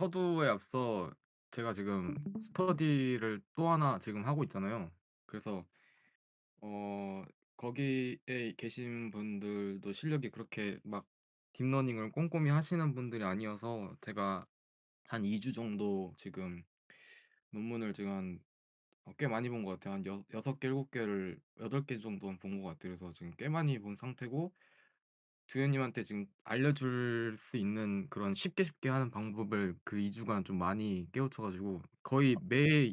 서두에 앞서 제가 지금 스터디를 또 하나 지금 하고 있잖아요. 그래서 어 거기에 계신 분들도 실력이 그렇게 막 딥러닝을 꼼꼼히 하시는 분들이 아니어서 제가 한 2주 정도 지금 논문을 지금 꽤 많이 본 것 같아요. 한 6개 7 개를 8개 정도는 본 것 같아요. 그래서 지금 꽤 많이 본 상태고, 두현님한테 지금 알려줄 수 있는 그런 쉽게 쉽게 하는 방법을 그 2 주간 좀 많이 깨우쳐 가지고 거의 매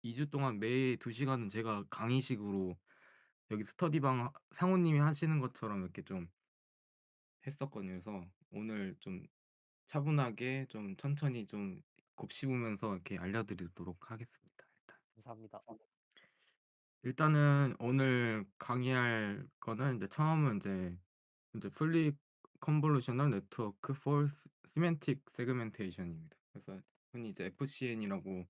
이 주 동안 매 2 시간은 제가 강의식으로 여기 스터디방 상호님이 하시는 것처럼 이렇게 좀 했었거든요. 그래서 오늘 좀 차분하게 좀 천천히 좀 곱씹으면서 이렇게 알려드리도록 하겠습니다 일단. 감사합니다. 일단은 오늘 강의할 거는 이제 처음은 인제 Fully Convolutional Network for Semantic Segmentation 입니다. 그래서 흔히 이제 FCN이라고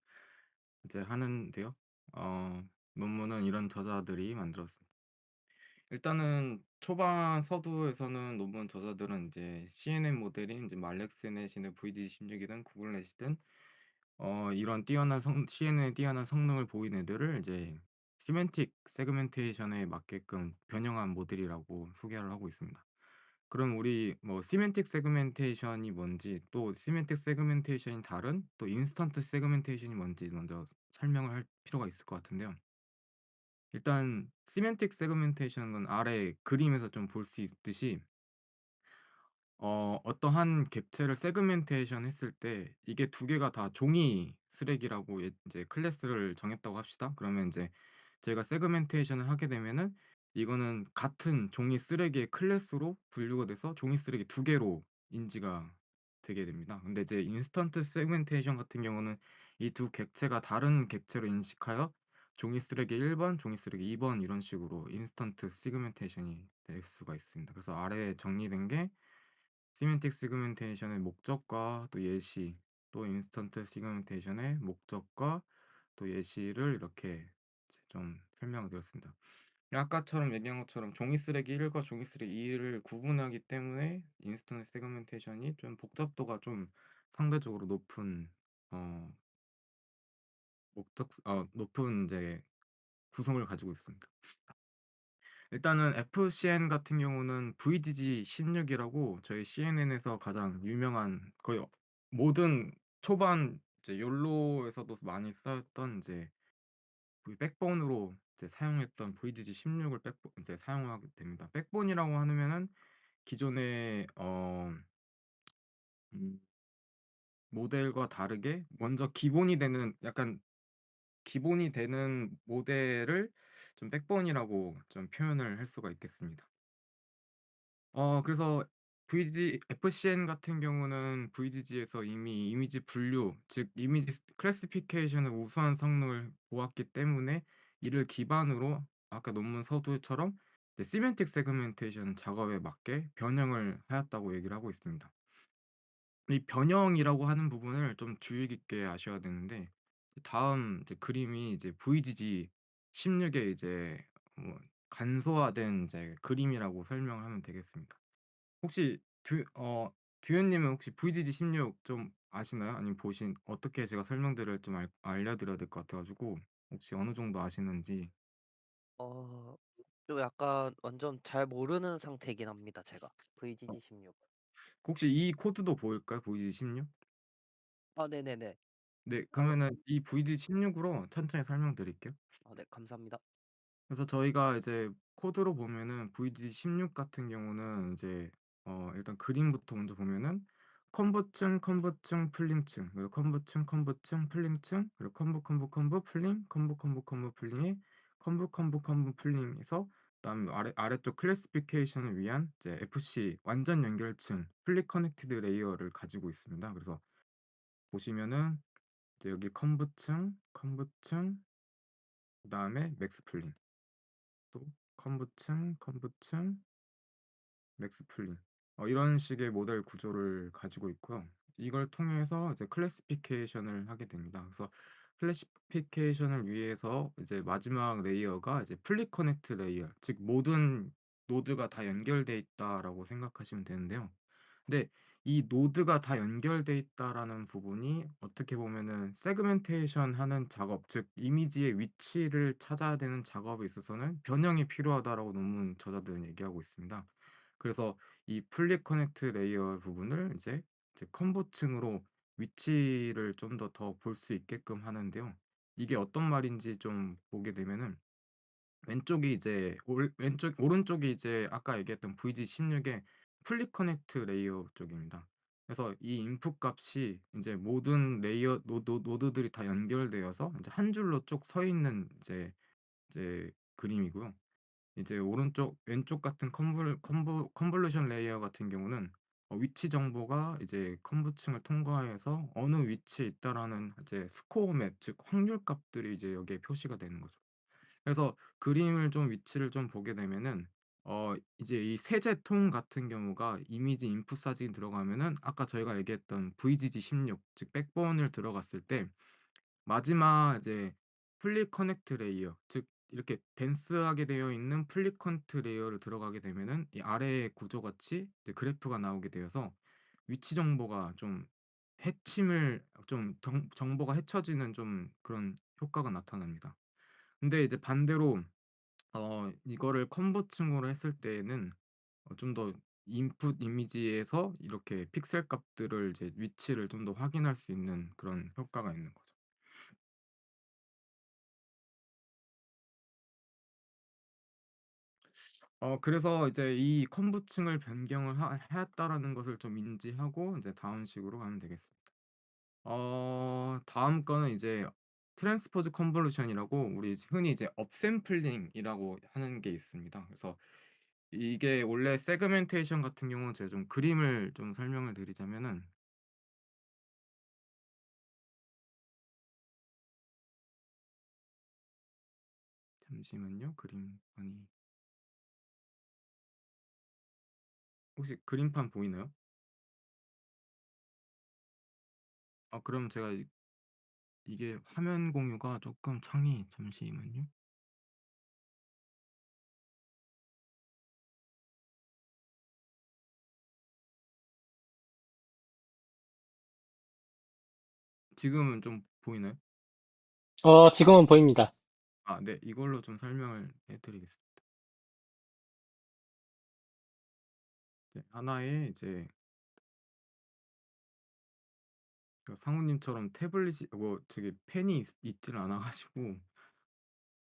이제 하는데요. 어 논문은 이런 저자들이 만들었습니다. 일단은 초반 서두에서는 논문 저자들은 인제 CNN 모델인 인제 말렉스넷이나 VD16이든 구글넷이든 이런 뛰어난 성 CNN의 뛰어난 성능을 보인 애들을 이제 시멘틱 세그멘테이션에 맞게끔 변형한 모델이라고 소개를 하고 있습니다. 그럼 우리 뭐 시멘틱 세그멘테이션이 뭔지, 또 시멘틱 세그멘테이션이 다른 또 인스턴트 세그멘테이션이 뭔지 먼저 설명을 할 필요가 있을 것 같은데요. 일단 시멘틱 세그멘테이션은 아래 그림에서 좀 볼 수 있듯이 어떠한 객체를 세그멘테이션 했을 때 이게 두 개가 다 종이 쓰레기라고 이제 클래스를 정했다고 합시다. 그러면 인제 제가 세그멘테이션을 하게 되면은 이거는 같은 종이 쓰레기의 클래스로 분류가 돼서 종이 쓰레기 두 개로 인지가 되게 됩니다. 근데 이제 인스턴트 세그멘테이션 같은 경우는 이 두 객체가 다른 객체로 인식하여 종이 쓰레기 1 번, 종이 쓰레기 2번 이런 식으로 인스턴트 세그멘테이션이 될 수가 있습니다. 그래서 아래에 정리된 게 시멘틱 시그멘테이션의 목적과 또 예시, 또 인스턴트 시그멘테이션의 목적과 또 예시를 이렇게 이제 좀 설명을 드렸습니다. 아까처럼 얘기한 것처럼 종이 쓰레기 1과 종이 쓰레기 2를 구분하기 때문에 인스턴트 세그멘테이션이 좀 복잡도가 좀 상대적으로 높은 어 높은 인제 구성을 가지고 있습니다. 일단은 FCN 같은 경우는 VDG16이라고 저희 CNN에서 가장 유명한, 거의 모든 초반 이제 욜로에서도 많이 쓰였던 인제 그 백본으로 이제 사용했던 VDG16을 백본 이제 사용하게 됩니다. 백본이라고 하면은 기존의 음 모델과 다르게 먼저 기본이 되는, 약간 기본이 되는 모델을 좀 백본이라고 좀 표현을 할 수가 있겠습니다. 그래서 FCN 같은 경우는 VGG에서 이미 이미지 분류, 즉 이미지 클래시피케이션의 우수한 성능을 보았기 때문에 이를 기반으로 아까 논문 서두처럼 이제 시멘틱 세그멘테이션 작업에 맞게 변형을 하였다고 얘기를 하고 있습니다. 이 변형이라고 하는 부분을 좀 주의 깊게 아셔야 되는데, 다음 이제 그림이 이제 VGG 16의 이제 뭐 간소화된 이제 그림이라고 설명을 하면 되겠습니다. 혹시 듀현님은 혹시 VDG 16 좀 아시나요? 아니면 보신, 어떻게 제가 설명드려야 좀 알려드려야 될 것 같아 가지고 혹시 어느 정도 아시는지. 어 좀 약간 완전 잘 모르는 상태이긴 합니다 제가. 어 VGG16. 혹시 이 코드도 보일까요? VDG 16? 아 네네네. 네, 그러면은 이 VDG 16으로 천천히 설명드릴게요. 아 네 감사합니다. 그래서 저희가 이제 코드로 보면은 VG16 같은 경우는 이제 일단 그림부터 먼저 보면은 컴부층, 컴부층, 풀림층, 그리고 컴부층, 컴부층, 풀림층, 그리고 컴부, 풀림, 컴부, 풀림의 컴부, 풀림에서 그다음에 아래쪽 클래시피케이션을 위한 이제 FC 완전 연결층 fully connected 레이어를 가지고 있습니다. 그래서 보시면은 이제 여기 컴부층, 그다음에 맥스 풀림, 또 컴부층, 맥스 풀림, 이런 식의 모델 구조를 가지고 있고요. 이걸 통해서 이제 클래시피케이션을 하게 됩니다. 그래서 클래시피케이션을 위해서 이제 마지막 레이어가 이제 풀리 커넥트 레이어, 즉 모든 노드가 다 연결돼 있다라고 생각하시면 되는데요. 근데 이 노드가 다 연결돼 있다라는 부분이 어떻게 보면은 세그멘테이션 하는 작업, 즉 이미지의 위치를 찾아야 되는 작업에 있어서는 변형이 필요하다라고 논문 저자들은 얘기하고 있습니다. 그래서 이 풀리 커넥트 레이어 부분을 이제 컴보층으로 위치를 좀 더 볼 수 있게끔 하는데요. 이게 어떤 말인지 좀 보게 되면은 왼쪽이 이제 올 왼쪽 오른쪽이 이제 아까 얘기했던 VG16의 풀리 커넥트 레이어 쪽입니다. 그래서 이 인풋 값이 인제 모든 레이어 노드들이 다 연결되어서 인제 한 줄로 쭉 서 있는 이제 그림이고요. 이제 오른쪽 왼쪽 같은 컨볼루션 레이어 같은 경우는 위치 정보가 이제 컨브층을 통과해서 어느 위치에 있다라는 이제 스코어 맵, 즉 확률 값들이 이제 여기에 표시가 되는 거죠. 그래서 그림을 좀 위치를 좀 보게 되면은 이제 이 세제통 같은 경우가 이미지 인풋 사진이 들어가면은 아까 저희가 얘기했던 VGG16, 즉 백본을 들어갔을 때 마지막 이제 풀리 커넥트 레이어, 즉 이렇게 덴스하게 되어 있는 풀리 커넥트 레이어를 들어가게 되면은 이 아래의 구조같이 이제 그래프가 나오게 되어서 위치 정보가 좀 해침을 좀 정보가 헤쳐지는 좀 그런 효과가 나타납니다. 근데 이제 반대로 이거를 컨버팅으로 했을 때에는 좀 더 인풋 이미지에서 이렇게 픽셀 값들을 이제 위치를 좀 더 확인할 수 있는 그런 효과가 있는 거죠. 그래서 이제 이 컨부층을 변경을 하 했다라는 것을 좀 인지하고 이제 다음 식으로 가면 되겠습니다. 다음 거는 이제 트랜스포즈 컨볼루션이라고 우리 흔히 이제 업샘플링이라고 하는 게 있습니다. 그래서 이게 원래 세그멘테이션 같은 경우는 제가 좀 그림을 좀 설명을 드리자면은 잠시만요. 그림판이 혹시 그림판 보이나요? 그럼 제가 이게 화면 공유가 쪼끔 창이 잠시만요. 지금은 좀 보이나요? 지금은 보입니다. 네. 이걸로 좀 설명을 해 드리겠습니다. 네. 하나의 이제 상우님처럼 태블릿이 저기 펜이 있지를 않아 가지고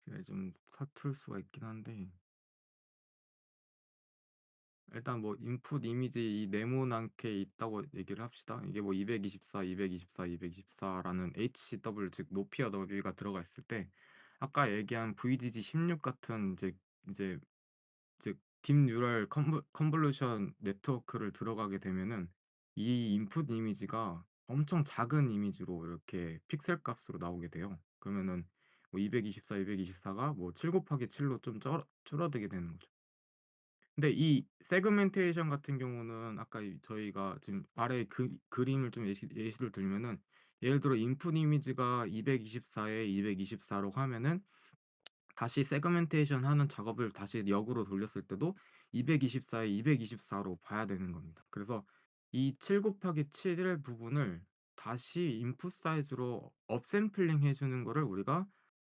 제가 좀 서툴 수가 있긴 한데 일단 뭐 인풋 이미지 이 네모난게 있다고 얘기를 합시다. 이게 뭐 224, 224, 224 라는 HW 즉 높이와 너비가 들어가 있을 때 아까 얘기한 VGG16 같은 이제 즉 딥뉴럴 컨볼루션 네트워크를 들어가게 되면은 이 인풋 이미지가 엄청 작은 이미지로 이렇게 픽셀 값으로 나오게 돼요. 그러면은 뭐 224, 224가 뭐 7 곱하기 7로 좀 줄어들게 되는 거죠. 근데 이 세그멘테이션 같은 경우는 아까 저희가 지금 아래 그림을 좀 예시를 들면은 예를 들어 인풋 이미지가 224에 224로 하면은 다시 세그멘테이션 하는 작업을 다시 역으로 돌렸을 때도 224에 224로 봐야 되는 겁니다. 그래서 이 7 곱하기 7의 부분을 다시 인풋 사이즈로 업샘플링 해 주는 거를 우리가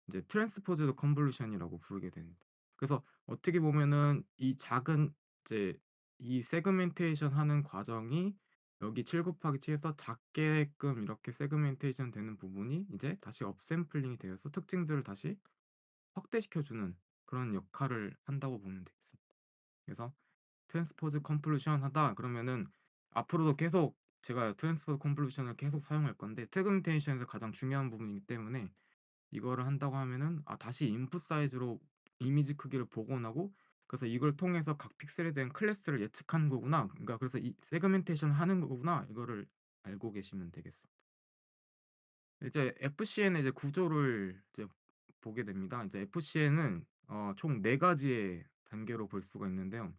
이제 트랜스포즈드 컨볼루션이라고 부르게 됩니다. 그래서 어떻게 보면은 이 작은 이제 이 세그멘테이션 하는 과정이 여기 7 곱하기 7에서 작게끔 이렇게 세그멘테이션 되는 부분이 이제 다시 업샘플링이 되어서 특징들을 다시 확대시켜 주는 그런 역할을 한다고 보면 되겠습니다. 그래서 트랜스포즈 컨볼루션 하다 그러면은 앞으로도 계속 제가 트랜스포즈 컨볼루션을 계속 사용할 건데 세그멘테이션에서 가장 중요한 부분이기 때문에 이거를 한다고 하면은 다시 인풋 사이즈로 이미지 크기를 복원하고 그래서 '이걸 통해서 각 픽셀에 대한 클래스를 예측하는 거구나. 그러니까 그래서 이 세그멘테이션 하는 거구나.' 이거를 알고 계시면 되겠습니다. 이제 FCN의 이제 구조를 이제 보게 됩니다. 이제 FCN은 총 4 가지의 단계로 볼 수가 있는데요.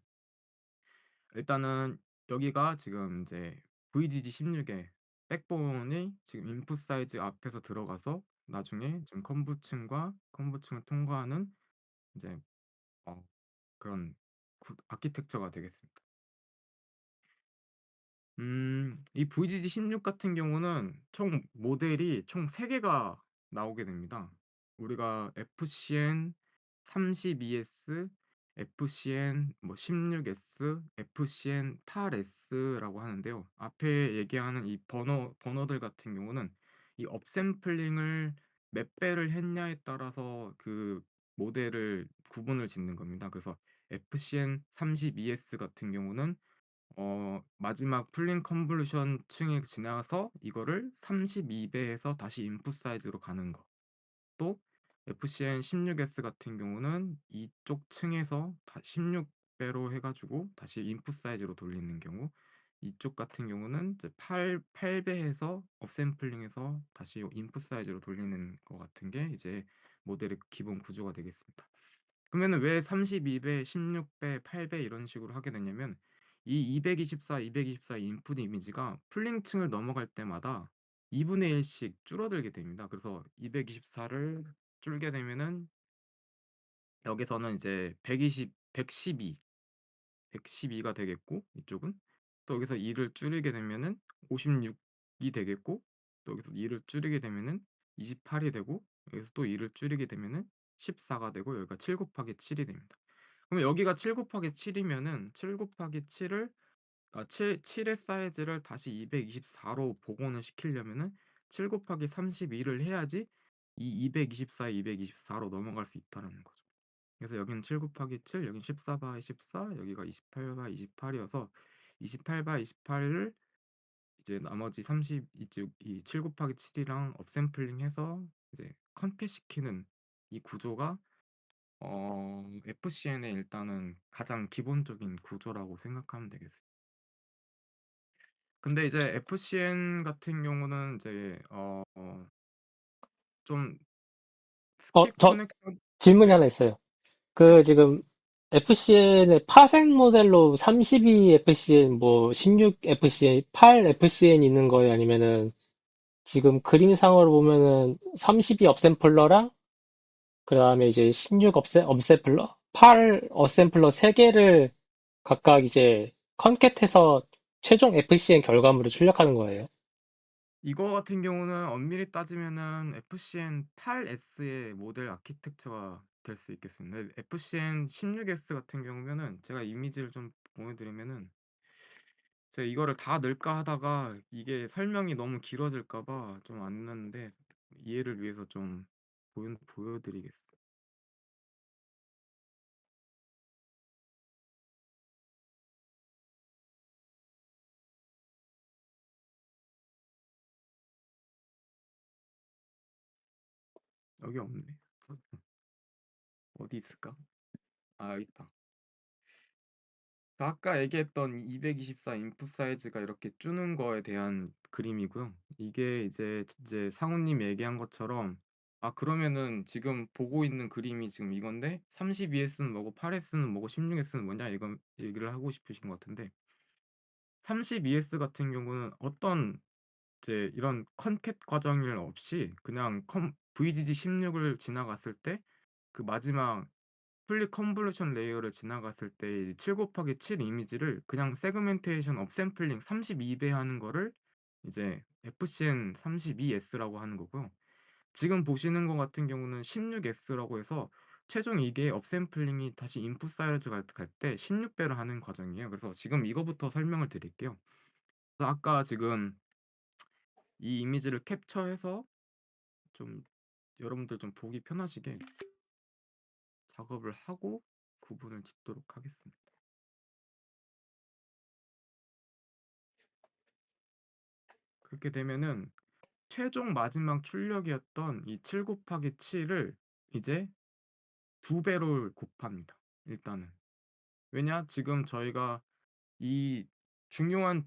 일단은 여기가 지금 이제 VGG16의 백본이 지금 인풋 사이즈 앞에서 들어가서 나중에 지금 컨브층을 통과하는 이제 어 그런 아키텍처가 되겠습니다. 이 VGG16 같은 경우는 총 모델이 총 3 개가 나오게 됩니다. 우리가 FCN 32S, FCN 뭐 16S, FCN 8S라고 하는데요. 앞에 얘기하는 이 번호들 같은 경우는 이 업샘플링을 몇 배를 했냐에 따라서 그 모델을 구분을 짓는 겁니다. 그래서 FCN 32S 같은 경우는 마지막 풀링 컨볼루션 층에 지나서 이거를 32배에서 다시 인풋 사이즈로 가는 거. 또 FCN 16S 같은 경우는 이쪽 층에서 16배로 해 가지고 다시 인풋 사이즈로 돌리는 경우. 이쪽 같은 경우는 이제 8배에서 업샘플링해서 다시 인풋 사이즈로 돌리는 거 같은 게 이제 모델의 기본 구조가 되겠습니다. 그러면은 왜 32배, 16배, 8배 이런 식으로 하게 되냐면 이 224, 224 인풋 이미지가 풀링층을 넘어갈 때마다 2분의 1씩 줄어들게 됩니다. 그래서 224를 줄게 되면은 여기서는 이제 112가 되겠고, 이쪽은 또 여기서 2를 줄이게 되면은 56이 되겠고, 또 여기서 2를 줄이게 되면은 28이 되고, 여기서 또 2를 줄이게 되면은 14가 되고, 여기가 7 곱하기 7이 됩니다. 그럼 여기가 7 곱하기 7이면은 7 곱하기 7을 7의 사이즈를 다시 224로 복원을 시키려면은 7 곱하기 32를 해야지 이 224에 224로 넘어갈 수 있다라는 거죠. 그래서 여기는 7 곱하기 7, 여긴 14 바이 14, 여기가 28 바이 28이어서 28 바이 28을 이제 나머지 30 이쪽 이 7 곱하기 7이랑 업샘플링해서 이제 컨캣시키는 이 구조가 FCN의 일단은 가장 기본적인 구조라고 생각하면 되겠어요. 근데 이제 FCN 같은 경우는 이제 좀 스킵 저 커넥션. 질문이 네. 하나 있어요. 네. 그 지금 FCN의 파생 모델로 32 FCN, 뭐 16 FCN, 8 FCN 있는 거예요? 아니면은 지금 그림상으로 보면은 32 업샘플러랑 그다음에 이제 16 업샘플러, 8 어샘플러 3개를 각각 이제 컨캣해서 최종 FCN 결과물을 출력하는 거예요? 이거 같은 경우는 엄밀히 따지면은 FCN 8S의 모델 아키텍처가 될 수 있겠습니다. FCN 16S 같은 경우면은 제가 이미지를 좀 보여드리면은 제가 이거를 다 넣을까 하다가 이게 설명이 너무 길어질까 봐 좀 안 넣는데 이해를 위해서 좀 보여드리겠습니다. 여기 없네. 어디 있을까? 아, 여기 있다. 아까 얘기했던 224 인풋 사이즈가 이렇게 주는 거에 대한 그림이고요. 이게 이제 상우님 얘기한 것처럼 그러면은 지금 보고 있는 그림이 지금 이건데 32S는 뭐고 8S는 뭐고 16S는 뭐냐 이건 얘기를 하고 싶으신 것 같은데 32S 같은 경우는 어떤 이제 이런 컨캣 과정일 없이 그냥 VGG 16을 지나갔을 때 그 마지막 풀리 컨볼루션 레이어를 지나갔을 때 7 곱하기 7 이미지를 그냥 세그멘테이션 업샘플링 32배 하는 거를 이제 FCN 32S라고 하는 거고요. 지금 보시는 것 같은 경우는 16S라고 해서 최종 이게 업샘플링이 다시 인풋 사이즈 갈 때 16배를 하는 과정이에요. 그래서 지금 이거부터 설명을 드릴게요. 그래서 아까 지금 이 이미지를 캡처해서 좀 여러분들 좀 보기 편하시게 작업을 하고 구분을 짓도록 하겠습니다. 그렇게 되면은 최종 마지막 출력이었던 이 7 곱하기 7을 이제 2배로 곱합니다. 일단은. 왜냐? 지금 저희가 이 중요한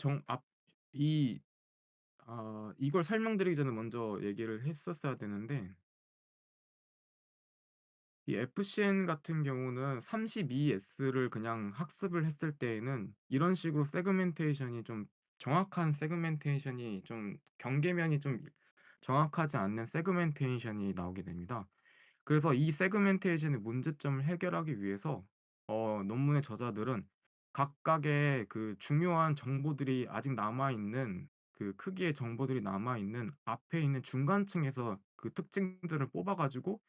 이걸 설명드리기 전에 먼저 얘기를 했었어야 되는데 이 FCN 같은 경우는 32S를 그냥 학습을 했을 때에는 이런 식으로 세그멘테이션이 좀 정확한 세그멘테이션이 좀 경계면이 좀 정확하지 않는 세그멘테이션이 나오게 됩니다. 그래서 이 세그멘테이션의 문제점을 해결하기 위해서 논문의 저자들은 각각의 그 중요한 정보들이 아직 남아 있는 그 크기의 정보들이 남아 있는 앞에 있는 중간층에서 그 특징들을 뽑아 가지고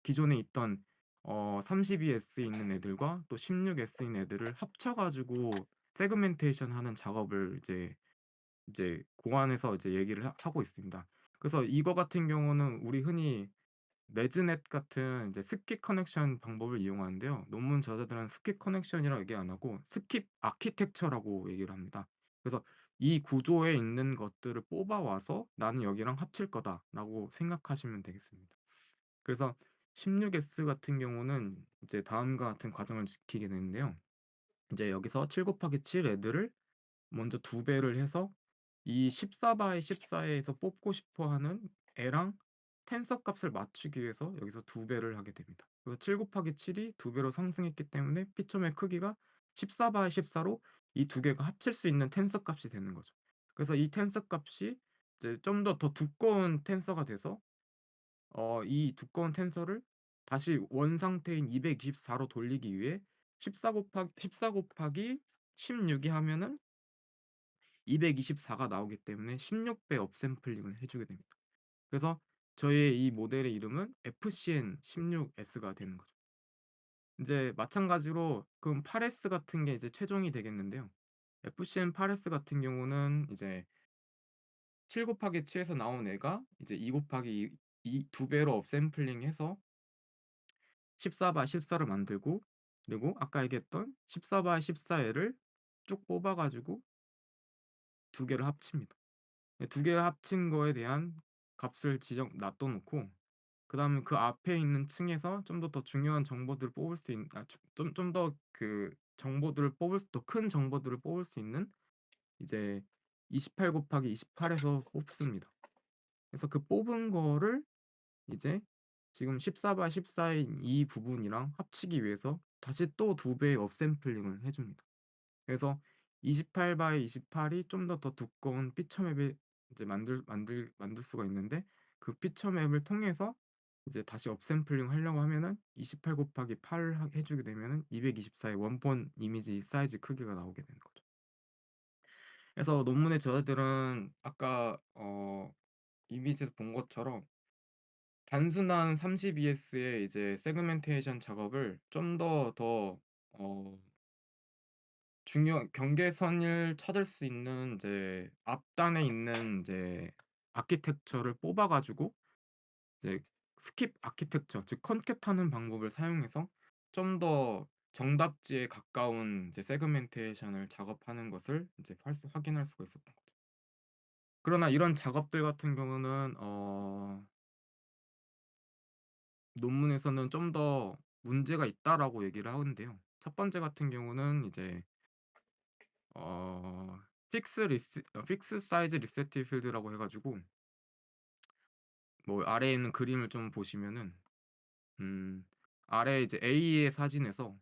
기존에 있던 32S 있는 애들과 또 16S 있는 애들을 합쳐 가지고 세그멘테이션 하는 작업을 이제 고안해서 이제 얘기를 하고 있습니다. 그래서 이거 같은 경우는 우리 흔히 레즈넷 같은 이제 스킵 커넥션 방법을 이용하는데요. 논문 저자들은 스킵 커넥션이라고 얘기 안 하고 스킵 아키텍처라고 얘기를 합니다. 그래서 이 구조에 있는 것들을 뽑아 와서 '나는 여기랑 합칠 거다.'라고 생각하시면 되겠습니다. 그래서 16S 같은 경우는 이제 다음과 같은 과정을 지키게 되는데요. 이제 여기서 7 곱하기 7 애들을 먼저 2 배를 해서 이 14 바이 14에서 뽑고 싶어 하는 애랑 텐서 값을 맞추기 위해서 여기서 2 배를 하게 됩니다. 그래서 7 곱하기 7이 2 배로 상승했기 때문에 피첨의 크기가 14 바이 14로 이 두 개가 합칠 수 있는 텐서 값이 되는 거죠. 그래서 이 텐서 값이 이제 좀 더 두꺼운 텐서가 돼서 이 두꺼운 텐서를 다시 원 상태인 224로 돌리기 위해 14 곱하기 16이 하면은 224가 나오기 때문에 16배 업샘플링을 해 주게 됩니다. 그래서 저희의 이 모델의 이름은 FCN16S가 되는 거죠. 인제 마찬가지로 그럼 8S 같은 게 이제 최종이 되겠는데요. FCN8S 같은 경우는 이제 7 곱하기 7에서 나온 애가 이제 2 곱하기 이 2 배로 업샘플링해서 14 바이 14를 만들고, 그리고 아까 얘기했던 14 바이 14애를 쭉 뽑아 가지고 2 개를 합칩니다. 네, 2 개를 합친 거에 대한 값을 놔둬 놓고, 그다음에 그 앞에 있는 층에서 좀 더 중요한 정보들을 뽑을 수 있는 좀 더 그 정보들을 뽑을 더 큰 정보들을 뽑을 수 있는 이제 28 곱하기 28에서 뽑습니다. 그래서 그 뽑은 거를 이제 지금 14 바이 14인 이 부분이랑 합치기 위해서 다시 또 2 배의 업샘플링을 해 줍니다. 그래서 28 바이 28이 좀 더 두꺼운 피처 맵을 이제 만들 수가 있는데, 그 피처 맵을 통해서 이제 다시 업샘플링 하려고 하면은 28 곱하기 8을 해 주게 되면은 224의 원본 이미지 사이즈 크기가 나오게 되는 거죠. 그래서 논문의 저자들은 아까 이미지에서 본 것처럼 단순한 32S의 이제 세그멘테이션 작업을 좀 더 어 중요 경계선을 찾을 수 있는 이제 앞단에 있는 이제 아키텍처를 뽑아 가지고 이제 스킵 아키텍처, 즉 컨캣하는 방법을 사용해서 좀 더 정답지에 가까운 이제 세그멘테이션을 작업하는 것을 이제 확인할 수가 있었던 거죠. 그러나 이런 작업들 같은 경우는 논문에서는 좀 더 문제가 있다라고 얘기를 하는데요. 첫 번째 같은 경우는 이제 어 픽스 사이즈 리세티브 필드라고 해 가지고, 뭐 아래에 있는 그림을 좀 보시면은 음 아래에 이제 A의 사진에서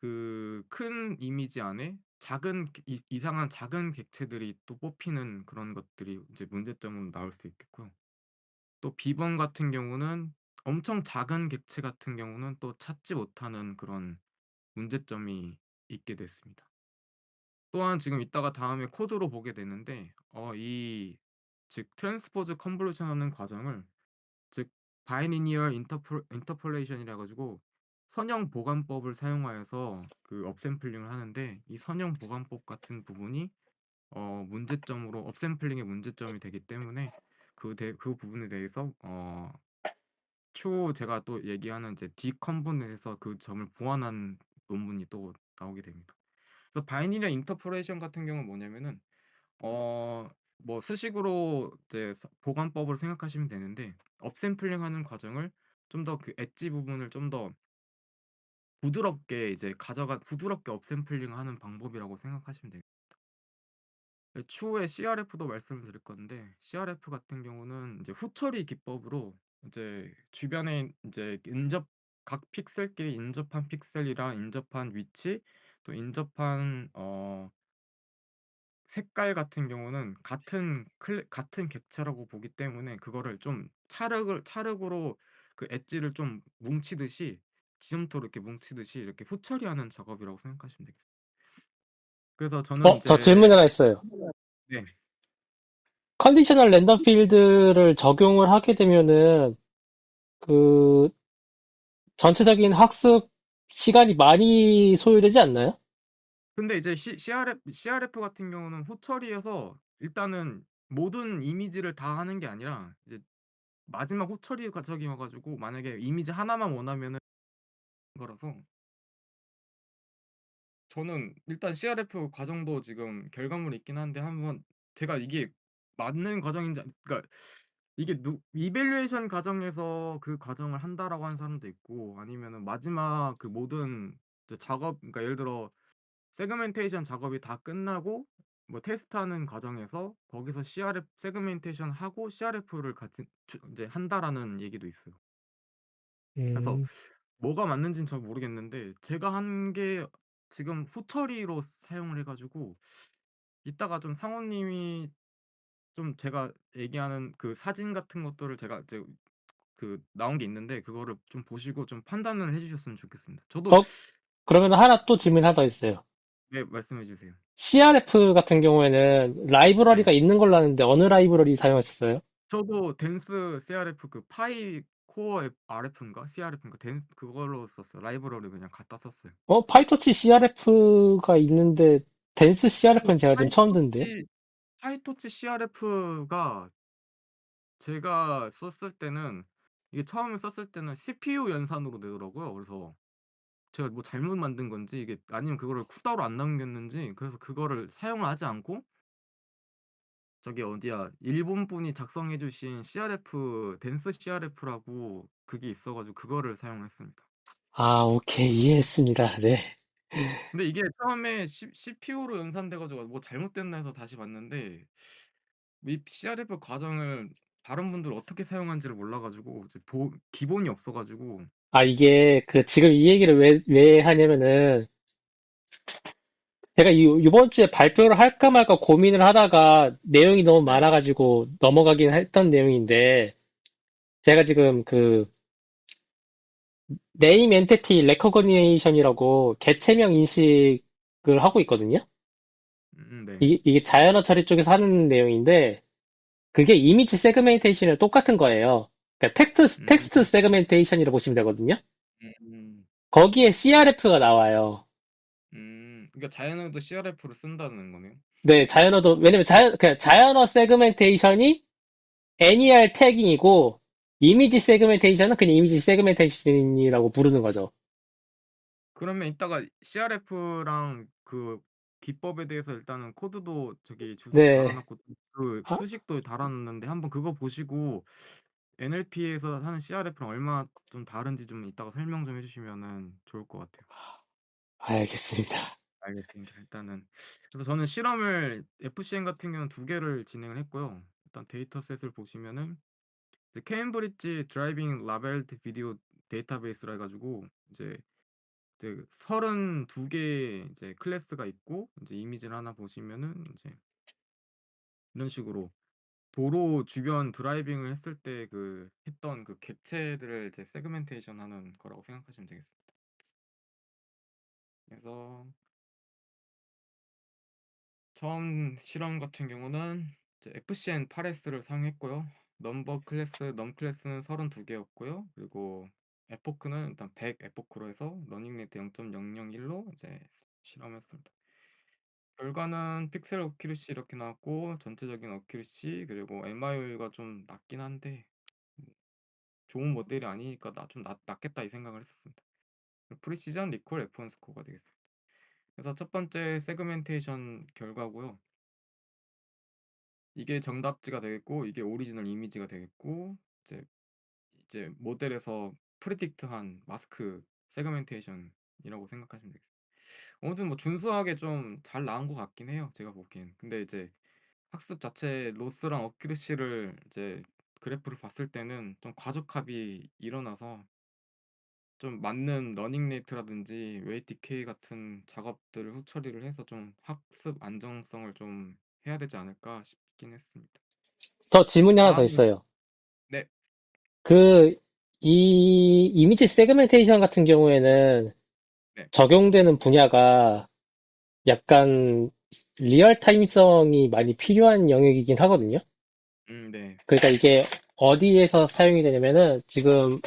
그 큰 이미지 안에 작은 이상한 작은 객체들이 또 뽑히는 그런 것들이 이제 문제점으로 나올 수 있겠고요. 또 B번 같은 경우는 엄청 작은 객체 같은 경우는 또 찾지 못하는 그런 문제점이 있게 됐습니다. 또한 지금 이따가 다음에 코드로 보게 되는데 즉 트랜스포즈 컨볼루션 하는 과정을, 즉 바이리니얼 인터폴레이션이라 가지고 선형 보관법을 사용하여서 그 업샘플링을 하는데, 이 선형 보관법 같은 부분이 문제점으로 업샘플링의 문제점이 되기 때문에 그 부분에 대해서 추후 제가 또 얘기하는 이제 디컨분해서 그 점을 보완한 논문이 또 나오게 됩니다. 그래서 바이니리얼 인터폴레이션 같은 경우는 뭐냐면은 뭐 수식으로 이제 보관법으로 생각하시면 되는데, 업샘플링하는 과정을 좀 더 그 엣지 부분을 좀 더 부드럽게 업샘플링하는 방법이라고 생각하시면 돼요. 네, 추후에 CRF도 말씀을 드릴 건데, CRF 같은 경우는 이제 후처리 기법으로 이제 주변에 이제 각 픽셀끼리 인접한 픽셀이랑 인접한 위치, 또 인접한 색깔 같은 경우는 같은 객체라고 보기 때문에 그거를 좀 찰흙으로 그 엣지를 좀 뭉치듯이, 지점토로 이렇게 뭉치듯이 이렇게 후처리하는 작업이라고 생각하시면 되겠습니다. 그래서 저는 저 질문 이제 하나 있어요. 네. 컨디셔널 랜덤 필드를 적용을 하게 되면은 그 전체적인 학습 시간이 많이 소요되지 않나요? 근데 이제 CRF 같은 경우는 후처리여서 일단은 모든 이미지를 다 하는 게 아니라 이제 마지막 후처리 과정이어 가지고 만약에 이미지 하나만 원하면은 거라서 저는 일단 CRF 과정도 지금 결과물이 있긴 한데 한번 제가 이게 맞는 과정인지 그러니까 이게 이밸류에이션 과정에서 그 과정을 한다라고 하는 사람도 있고 아니면은 마지막 그 모든 이제 작업 그러니까 예를 들어 세그멘테이션 작업이 다 끝나고 뭐 테스트하는 과정에서 거기서 CRF 세그멘테이션 하고 CRF를 같이 이제 한다라는 얘기도 있어요. 그래서 음, 뭐가 맞는지는 잘 모르겠는데 제가 한 게 지금 후처리로 사용을 해 가지고 이따가 좀 상호님이 좀 제가 얘기하는 그 사진 같은 것들을 제가 이제 그 나온 게 있는데 그거를 좀 보시고 좀 판단을 해 주셨으면 좋겠습니다. 저도 그러면 하나 또 질문 하나 더 있어요. 네 말씀해 주세요. CRF 같은 경우에는 네. 라이브러리가 있는 걸로 아는데 어느 라이브러리 사용하셨어요? 저도 댄스 CRF 그 파이 코어 RF인가 CRF인가 댄스 그걸로 썼어요. 라이브러리 그냥 갖다 썼어요. 파이터치 CRF가 있는데 댄스 그 CRF는 제가 지금 처음 듣는데요? 파이토치 CRF가 제가 썼을 때는 이게 처음에 썼을 때는 CPU 연산으로 되더라고요. 그래서 제가 뭐 잘못 만든 건지 이게 아니면 그거를 쿠다로 안 남겼는지 그래서 그거를 사용을 하지 않고 저기 어디야 일본 분이 작성해 주신 CRF 댄스 CRF라고 그게 있어 가지고 그거를 사용했습니다. 아, 오케이. 이해했습니다. 네. 근데 이게 처음에 CPU로 연산돼 가지고 뭐 잘못됐나 해서 다시 봤는데 이 CRF 과정을 다른 분들 어떻게 사용하는지를 몰라 가지고 이제 기본이 없어 가지고 아, 이게 지금 이 얘기를 왜 하냐면은 제가 이번 주에 발표를 할까 말까 고민을 하다가 내용이 너무 네. 많아가지고 넘어가긴 했던 내용인데 제가 지금 네임 엔티티 레코그니션이라고 개체명 인식을 하고 있거든요. 네. 이게 자연어 처리 쪽에서 하는 내용인데 그게 이미지 세그멘테이션이랑 똑같은 거예요. 그러니까 텍스트 음. 세그멘테이션이라고 보시면 되거든요. 음. 거기에 CRF가 나와요. 그러니까 자연어도 CRF로 쓴다는 거네요. 네, 자연어도 왜냐면 그냥 자연어 세그멘테이션이 NER 태깅이고 이미지 세그멘테이션은 그냥 이미지 세그멘테이션이라고 부르는 거죠. 그러면 이따가 CRF랑 그 기법에 대해서 일단은 코드도 저기 주소 달아 네. 놨고 그 아, 수식도 달아 놨는데 한번 그거 보시고 NLP에서 하는 CRF랑 얼마나 좀 다른지 좀 이따가 설명 좀 해 주시면은 좋을 것 같아요. 알겠습니다. 알겠습니다. 일단은 그래서 저는 실험을 FCM 같은 경우는 두 개를 진행을 했고요. 일단 데이터셋을 보시면은 이제 케임브리지 드라이빙 라벨드 비디오 데이터베이스라 해 가지고 이제 32개 이제 클래스가 있고 이제 이미지를 하나 보시면은 이제 이런 식으로 도로 주변 드라이빙을 했을 때 그 했던 그 객체들을 이제 세그멘테이션 하는 거라고 생각하시면 되겠습니다. 그래서 처음 실험 같은 경우는 이제 FCN 8S를 사용했고요. 넘 클래스는 32개였고요. 그리고 에포크는 일단 100 에포크로 해서 러닝 레이트 0.001로 이제 실험했습니다. 결과는 픽셀 어큐리시 이렇게 나왔고 전체적인 어큐리시 그리고 MIU가 좀 낮긴 한데 뭐 좋은 모델이 아니니까 좀 낫겠다 이 생각을 했었습니다. 프리시전 리콜 F1 스코어가 되겠습니다. 그래서 첫 번째 세그멘테이션 결과고요. 이게 정답지가 되겠고 이게 오리지널 이미지가 되겠고 이제 모델에서 프리딕트한 마스크 세그멘테이션이라고 생각하시면 되겠습니다. 아무튼 뭐 준수하게 좀 잘 나온 것 같긴 해요. 제가 보기엔. 근데 이제 학습 자체 로스랑 어큐리시를 이제 그래프를 봤을 때는 좀 과적합이 일어나서 좀 맞는 러닝 레이트라든지 웨이트 디케이 같은 작업들을 후처리를 해서 좀 학습 안정성을 좀 해야 되지 않을까 싶긴 했습니다. 저 질문이 하나 더 다음은 있어요. 네. 그, 이 이미지 세그멘테이션 같은 경우에는 네. 적용되는 분야가 약간 리얼타임성이 많이 필요한 영역이긴 하거든요. 네. 그러니까 이게 어디에서 사용이 되냐면은 지금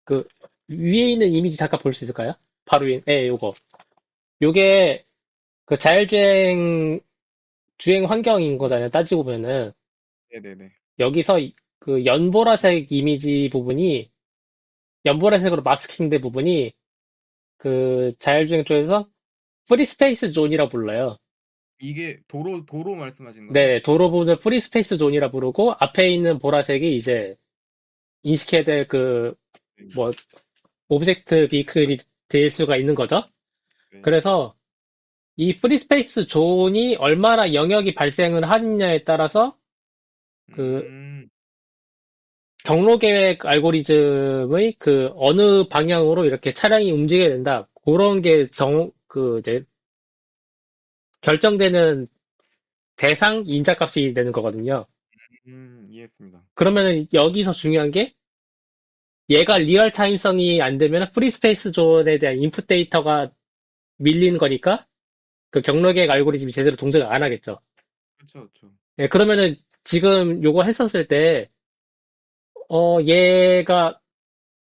그 위에 있는 이미지 잠깐 볼 수 있을까요? 바로 위에, 예, 요거. 요게 그 주행 환경인 거잖아요. 따지고 보면은 네네네. 여기서 그 연보라색 이미지 부분이 연보라색으로 마스킹된 부분이 그 자율주행 쪽에서 프리스페이스 존이라 불러요. 이게 도로 말씀하시는 거죠? 네, 도로 부분을 프리스페이스 존이라 부르고 앞에 있는 보라색이 이제 인식해야 될 그 네. 뭐 오브젝트 비클이 될 수가 있는 거죠. 네. 그래서 이 프리스페이스 존이 얼마나 영역이 발생을 하느냐에 따라서 그 음. 경로 계획 알고리즘의 그 어느 방향으로 이렇게 차량이 움직여야 된다. 그런 게 이제 결정되는 대상 인자값이 되는 거거든요. 이해했습니다. 그러면은 여기서 중요한 게 얘가 리얼 타임성이 안 되면 프리스페이스 존에 대한 인풋 데이터가 밀리는 거니까 그 경로 계획 알고리즘이 제대로 동작을 안 하겠죠. 그쵸, 그쵸. 예, 그러면은 지금 요거 했었을 때, 얘가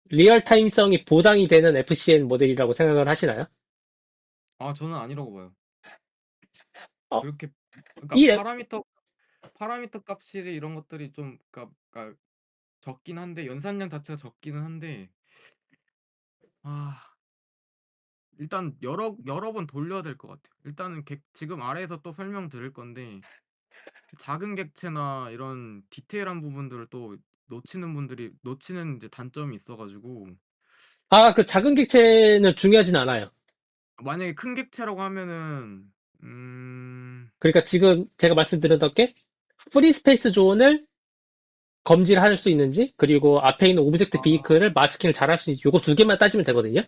리얼 타임성이 보장이 되는 FCN 모델이라고 생각을 하시나요? 아 저는 아니라고 봐요. 어, 그렇게 그러니까 이, 파라미터 값이 이런 것들이 좀 그러니까 적긴 한데 연산량 자체가 적기는 한데 아 일단 여러 번 돌려야 될 것 같아요. 일단은 지금 아래에서 또 설명드릴 건데 작은 객체나 이런 디테일한 부분들을 또 놓치는 이제 단점이 있어 가지고 그 작은 객체는 중요하진 않아요. 만약에 큰 객체라고 하면은 음 그러니까 지금 제가 말씀드렸던 게 프리 스페이스 존을 검지를 할 수 있는지, 그리고 앞에 있는 오브젝트 아 비이클을 마스킹을 잘 할 수 있는지, 요거 두 개만 따지면 되거든요.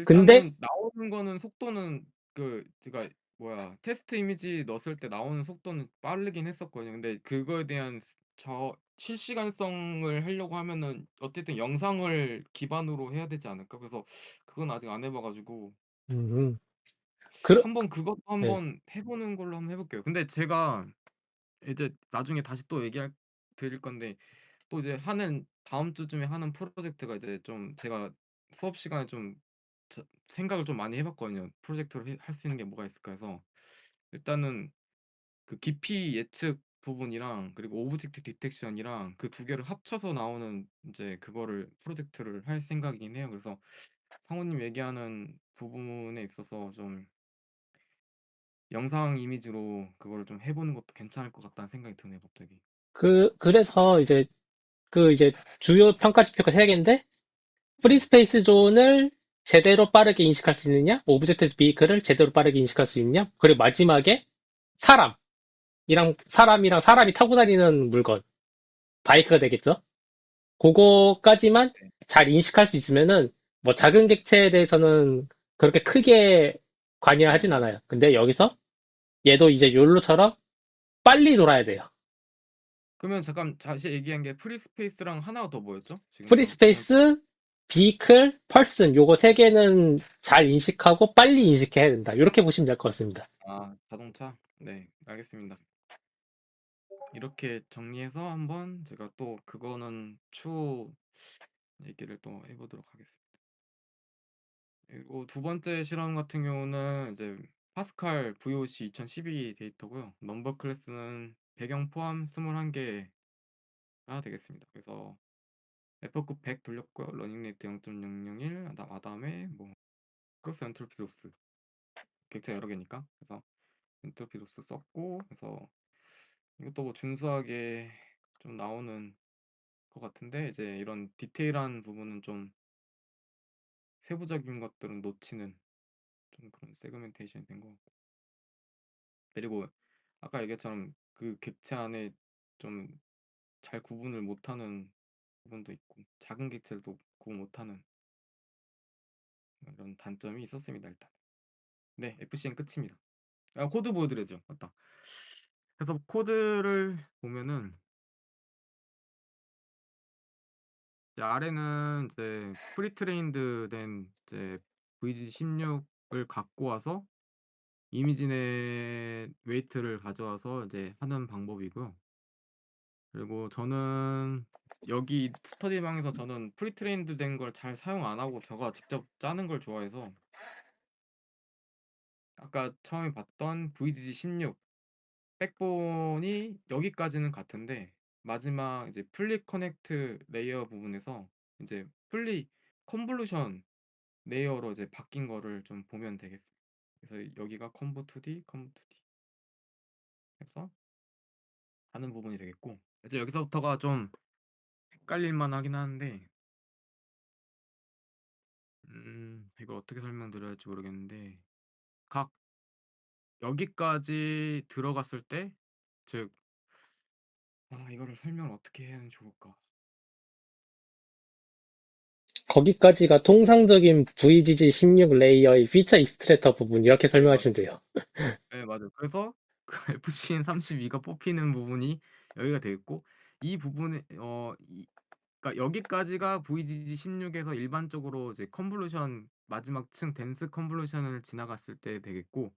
근데, 일단은 나오는 거는 속도는 그러니까 뭐야 테스트 이미지 넣었을 때 나오는 속도는 빠르긴 했었거든요. 근데 그거에 대한 실시간성을 하려고 하면은 어쨌든 영상을 기반으로 해야 되지 않을까? 그래서 그건 아직 안 해봐 가지고 음, 그, 한번 그것도 네. 한번 해보는 걸로 한번 해볼게요. 근데 제가 이제 나중에 다시 또 드릴 건데 또 이제 다음 주쯤에 하는 프로젝트가 이제 좀 제가 수업 시간에 좀 생각을 좀 많이 해봤거든요. 프로젝트로 할 수 있는 게 뭐가 있을까 해서 일단은 그 깊이 예측 부분이랑 그리고 오브젝트 디텍션이랑 그 두 개를 합쳐서 나오는 이제 그거를 프로젝트를 할 생각이긴 해요. 그래서 상호님 얘기하는 부분에 있어서 좀 영상 이미지로 그거를 좀 해보는 것도 괜찮을 것 같다는 생각이 드네요, 갑자기. 그래서 이제 주요 평가 지표가 세 개인데, 프리 스페이스 존을 제대로 빠르게 인식할 수 있느냐, 오브젝트 비이클을 제대로 빠르게 인식할 수 있느냐, 그리고 마지막에 사람이랑 사람이 타고 다니는 물건, 바이크가 되겠죠? 그거까지만 네. 잘 인식할 수 있으면은 뭐 작은 객체에 대해서는 그렇게 크게 관여하진 음. 않아요. 근데 여기서 얘도 이제 욜로처럼 빨리 돌아야 돼요. 그러면 잠깐 다시 얘기한 게 프리스페이스랑 하나가 더 뭐였죠? 지금 두 번째. 프리스페이스, 비클, 펄슨 요거 세 개는 잘 인식하고 빨리 인식해야 된다. 이렇게 보시면 될 것 같습니다. 아, 자동차? 네, 알겠습니다. 이렇게 정리해서 한번 제가 또 그거는 추후 얘기를 또 해보도록 하겠습니다. 그리고 두 번째 실험 같은 경우는 이제 파스칼 VOC 2012 데이터고요. 넘버 클래스는 배경 포함 21개가 되겠습니다. 그래서 F급 100 돌렸고요. 러닝 레이트 0.001, 다음에 뭐 크로스 엔트로피 로스 객체 여러 개니까. 그래서 엔트로피 로스 썼고, 그래서 이것도 뭐 준수하게 좀 나오는 것 같은데 이제 이런 디테일한 부분은 좀 세부적인 것들은 놓치는 좀 그런 세그멘테이션이 된 것 같고, 그리고 아까 얘기했처럼 그 객체 안에 좀 잘 구분을 못하는 부분도 있고 작은 객체도 구분 못하는 이런 단점이 있었습니다. 일단 네, FCN 끝입니다. 아, 코드 보여드려야죠. 맞다. 그래서 코드를 보면은 이제 아래는 이제 프리트레인드 된 이제 VG16을 갖고 와서 이미지넷 웨이트를 가져와서 이제 하는 방법이고요. 그리고 저는 여기 스터디방에서 저는 프리트레인드 된 걸 잘 사용 안 하고 저가 직접 짜는 걸 좋아해서 아까 처음에 봤던 VGG16 백본이 여기까지는 같은데 마지막 이제 풀리 커넥트 레이어 부분에서 이제 풀리 컨볼루션 레이어로 이제 바뀐 거를 좀 보면 되겠어요. 그래서 여기가 컴보 2D, 컴보 2D 해서 하는 부분이 되겠고 이제 여기서부터가 좀 헷갈릴만 하긴 하는데 이걸 어떻게 설명드려야 할지 모르겠는데 각 여기까지 들어갔을 때 즉 이거를 설명을 어떻게 해야 하면 좋을까? 거기까지가 통상적인 VGG 16 레이어의 피처 익스트랙터 부분 이렇게 네, 맞아요. 설명하시면 돼요. 네, 맞아요. 그래서 그 FCN 32가 뽑히는 부분이 여기가 되겠고 이 부분에 그러니까 여기까지가 VGG 16에서 일반적으로 이제 컨볼루션 마지막 층 덴스 컨볼루션을 지나갔을 때 되겠고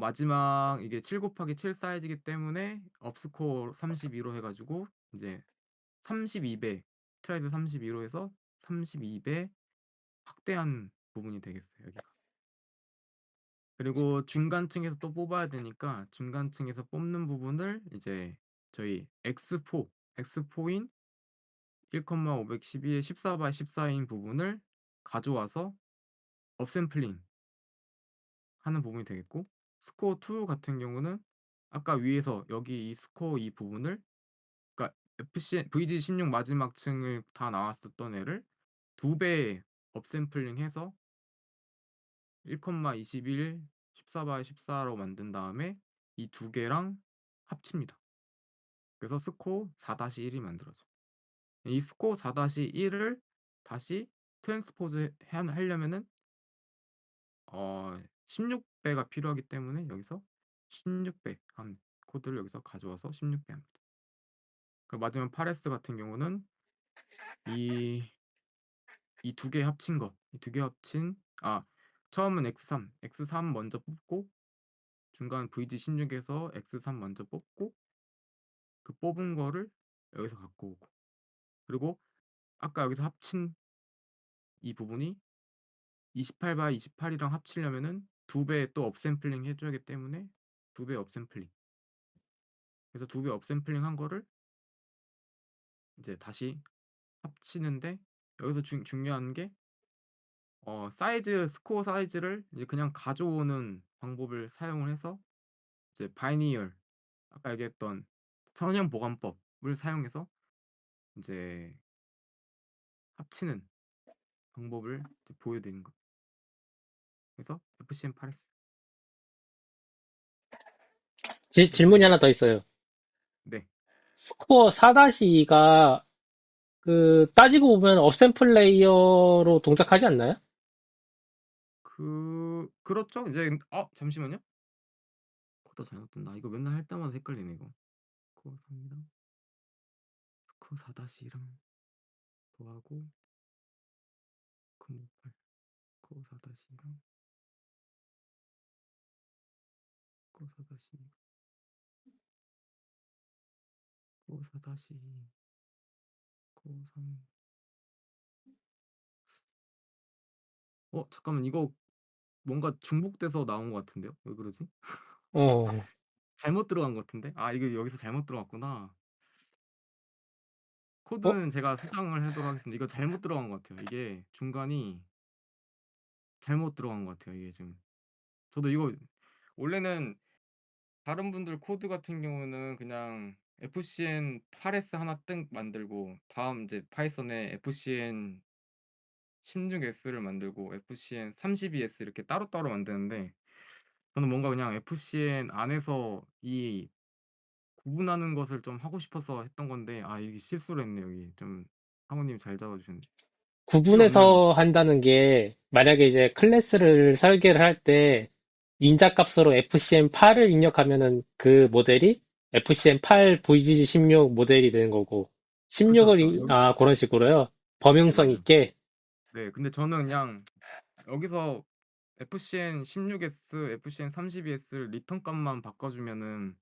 마지막 이게 7 곱하기 7 사이즈이기 때문에 업스코어 32로 해가지고 이제 32배 트라이드 32로 해서 32배 확대한 부분이 되겠어요 여기가. 그리고 중간층에서 또 뽑아야 되니까 중간층에서 뽑는 부분을 이제 저희 X4인 1,512의 14 x 14인 부분을 가져와서 업샘플링 하는 부분이 되겠고 스코어 2 같은 경우는 아까 위에서 여기 이 스코어 이 부분을 그러니까 VG16 마지막 층을 다 나왔었던 애를 2배 업샘플링 해서 1,21 14 x 14로 만든 다음에 이 두 개랑 합칩니다. 그래서 스코어 4-1이 만들어져요. 이 스코어 4-1을 다시 트랜스포즈 하려면은 16배가 필요하기 때문에 여기서 16배 한 코드를 여기서 가져와서 16배 합니다. 그 마지막 파레스 같은 경우는 이 두 개 합친 거, 이 두 개 합친 처음은 X3 먼저 뽑고 중간 VG16에서 X3 먼저 뽑고 그 뽑은 거를 여기서 갖고 오고 그리고 아까 여기서 합친 이 부분이 28 x 28이랑 합치려면은 2배 또 업샘플링 해줘야기 하 때문에 2배 업샘플링 그래서 2배 업샘플링 한 거를 이제 다시 합치는데 여기서 중요한 게 스코어 사이즈를 이제 그냥 가져오는 방법을 사용을 해서 이제 바이니얼 아까 얘기했던 선형 보관법을 사용해서 이제 합치는 방법을 이제 보여드리는 거. 그래서 FCM 파레스 이렇게 질문이 하나 더 있어요. 네. 스코어 4-2가 그 따지고 보면 업샘플 레이어로 동작하지 않나요? 그렇죠. 이제 잠시만요. 코드 잘못 뜬다. 이거 맨날 할 때마다 헷갈리네 이거. 스코어 3이랑 스코어 4-2랑 더하고 큰 8 스코어 4-2랑 스코어 4-2 스코어 4-2 스코어 3 잠깐만 이거 뭔가 중복돼서 나온 것 같은데요? 왜 그러지? 어, 잘못 들어간 것 같은데? 이거 여기서 잘못 들어갔구나. 어? 코드는 제가 수정을 하도록 하겠습니다. 이거 잘못 들어간 것 같아요. 이게 중간이 잘못 들어간 것 같아요. 이게 지금 저도 이거 원래는 다른 분들 코드 같은 경우는 그냥 FCN 8S 하나 뜩 만들고 다음 이제 파이썬에 FCN 16S를 만들고 FCN 32S 이렇게 따로따로 만드는데 저는 뭔가 그냥 FCN 안에서 이 구분하는 것을 좀 하고 싶어서 했던 건데 이게 실수를 했네요. 여기 좀 사모님 잘 잡아주셨네. 필요 없는 구분해서 한다는 게 만약에 이제 클래스를 설계를 할 때 인자값으로 FCM8을 입력하면은 그 모델이 FCM8 VGG16 모델이 되는 거고 그렇죠, 16을 그렇죠. 여기 그런 식으로요. 네, 범용성 맞아요. 있게 네, 근데 저는 그냥 여기서 FCN 16S, FCN 32S 리턴 값만 바꿔주면은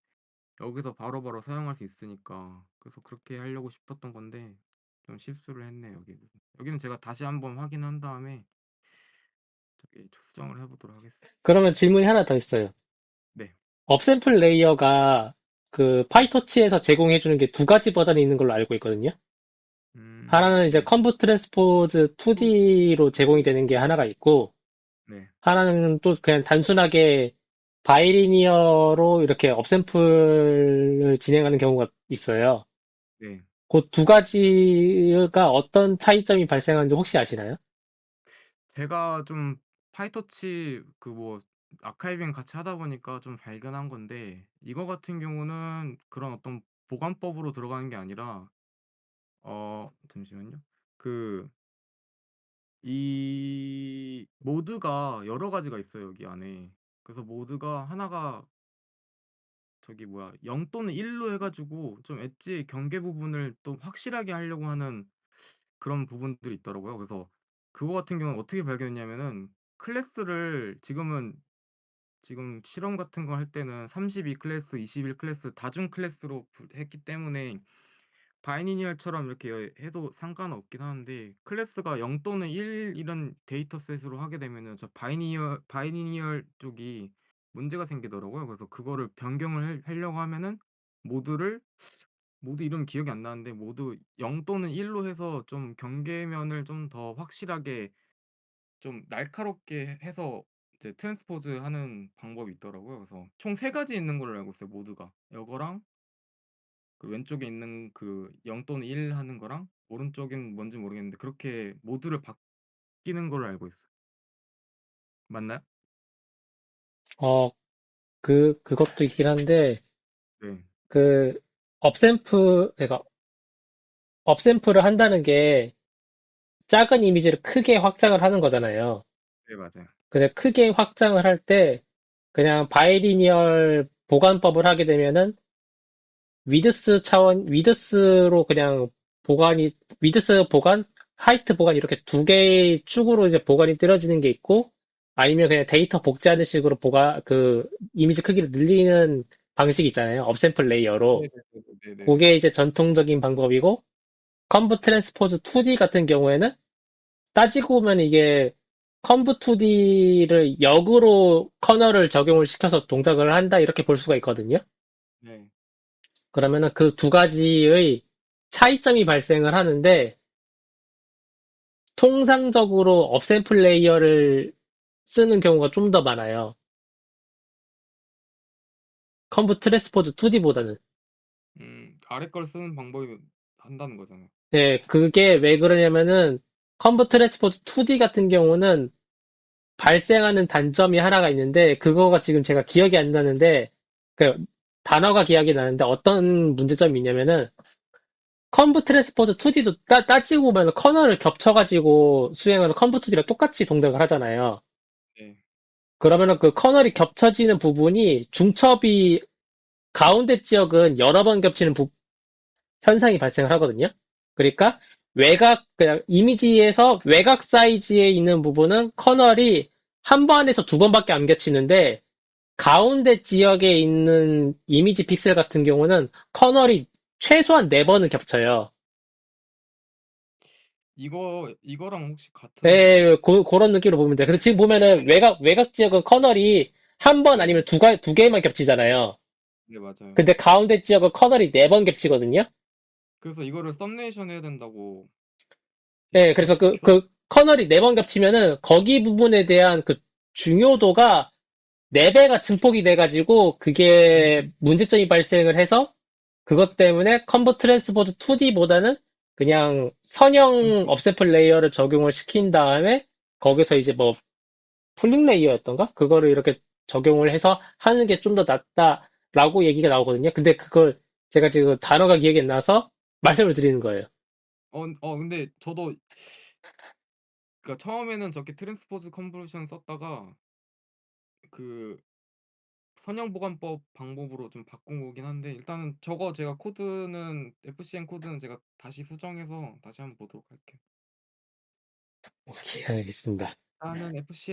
여기서 바로바로 사용할 수 있으니까 그래서 그렇게 하려고 싶었던 건데 좀 실수를 했네요 여기는. 여기는 제가 다시 한번 확인한 다음에 저기 수정을 해보도록 하겠습니다. 그러면 질문이 하나 더 있어요. 네. 업샘플 레이어가 그 파이토치에서 제공해주는 게 두 가지 버전이 있는 걸로 알고 있거든요. 하나는 이제 네. 컨브 트랜스포즈 2D로 제공이 되는 게 하나가 있고, 네. 하나는 또 그냥 단순하게 바이리니어로 이렇게 업샘플을 진행하는 경우가 있어요. 네. 그 두 가지가 어떤 차이점이 발생하는지 혹시 아시나요? 제가 좀 파이터치 그 뭐 아카이빙 같이 하다 보니까 좀 발견한 건데 이거 같은 경우는 그런 어떤 보관법으로 들어가는 게 아니라 잠시만요. 그 이 모드가 여러 가지가 있어요, 여기 안에. 그래서 모드가 하나가 저기 뭐야 0 또는 1로 해 가지고 좀 엣지 경계 부분을 또 확실하게 하려고 하는 그런 부분들이 있더라고요. 그래서 그거 같은 경우는 어떻게 발견했냐면은 클래스를 지금 실험 같은 거 할 때는 32 클래스, 21 클래스 다중 클래스로 했기 때문에 바이리니얼처럼 이렇게 해도 상관은 없긴 하는데 클래스가 0 또는 1 이런 데이터셋으로 하게 되면은 저 바이리니얼 쪽이 문제가 생기더라고요. 그래서 그거를 변경을 하려고 하면은 모드를 모드 이름 기억이 안 나는데 모두 0 또는 1로 해서 좀 경계면을 좀 더 확실하게 좀 날카롭게 해서 이제 트랜스포즈 하는 방법이 있더라고요. 그래서 총 3 가지 있는 걸로 알고 있어요, 모드가. 요거랑 그 왼쪽에 있는 그 0 또는 1 하는 거랑 오른쪽엔 뭔지 모르겠는데 그렇게 모드를 바뀌는 걸로 알고 있어요. 맞나요? 어, 그것도 있긴 한데, 네. 그, 그러니까 업샘플을 한다는 게 작은 이미지를 크게 확장을 하는 거잖아요. 네 맞아요. 근데 크게 확장을 할 때 그냥 바이리니얼 보관법을 하게 되면은 위드스로 그냥 위드스 보관, 하이트 보관 이렇게 두 개의 축으로 이제 보관이 떨어지는 게 있고 아니면 그냥 데이터 복제하는 식으로 이미지 크기를 늘리는 방식이 있잖아요. 업샘플 레이어로. 네네네네네네. 그게 이제 전통적인 방법이고 컨브 트랜스포즈 2D 같은 경우에는 따지고 보면 이게 컨브 2D를 역으로 커널을 적용을 시켜서 동작을 한다 이렇게 볼 수가 있거든요. 네. 그러면은 그 두 가지의 차이점이 발생을 하는데 통상적으로 업샘플 레이어를 쓰는 경우가 좀 더 많아요. 컨브 트랜스포즈 2D보다는. 아래 걸 쓰는 방법이 한다는 거잖아요. 네, 그게 왜 그러냐면은 컨브 트랜스포즈 2D 같은 경우는 발생하는 단점이 하나가 있는데 그거가 지금 제가 기억이 안 나는데 그 단어가 기억이 나는데 어떤 문제점이 있냐면은 컨브 트랜스포즈 2D도 따지고 보면 커널을 겹쳐가지고 수행하는 컨브 2D랑 똑같이 동작을 하잖아요. 네. 그러면은 그 커널이 겹쳐지는 부분이 중첩이 가운데 지역은 여러 번 겹치는 현상이 발생을 하거든요. 그러니까 그냥 이미지에서 외곽 사이즈에 있는 부분은 커널이 한 번에서 두 번밖에 안 겹치는데 가운데 지역에 있는 이미지 픽셀 같은 경우는 커널이 최소한 네 번을 겹쳐요. 이거랑 혹시 같은 예, 그런 느낌으로 보면 돼요. 그래서 지금 보면은 외곽 지역은 커널이 한 번 네. 아니면 두 개만 겹치잖아요. 네 맞아요. 근데 가운데 지역은 커널이 네 번 겹치거든요. 그래서 이거를 썸네이션 해야 된다고 예, 저 그래서 계속 그 커널이 네 번 겹치면은 거기 부분에 대한 그 중요도가 네 배가 증폭이 돼가지고 그게 문제점이 발생을 해서 그것 때문에 컨버 트랜스포즈 2D보다는 그냥 선형 심플 업세플 레이어를 적용을 시킨 다음에 거기서 이제 뭐 풀링 레이어였던가? 그거를 이렇게 적용을 해서 하는 게 좀 더 낫다라고 얘기가 나오거든요. 근데 그걸 제가 지금 단어가 기억이 안 나서 말씀을 드리는 거예요. 근데 저도 그러니까 처음에는 저렇게 트랜스포즈 컨버션 썼다가 그 선형 보관법 방법으로 좀 바꾼 거긴 한데 일단은 저거 제가 코드는 FCN 코드는 제가 다시 수정해서 다시 한번 보도록 할게요. 오케이, 알겠습니다. 일단은 FCN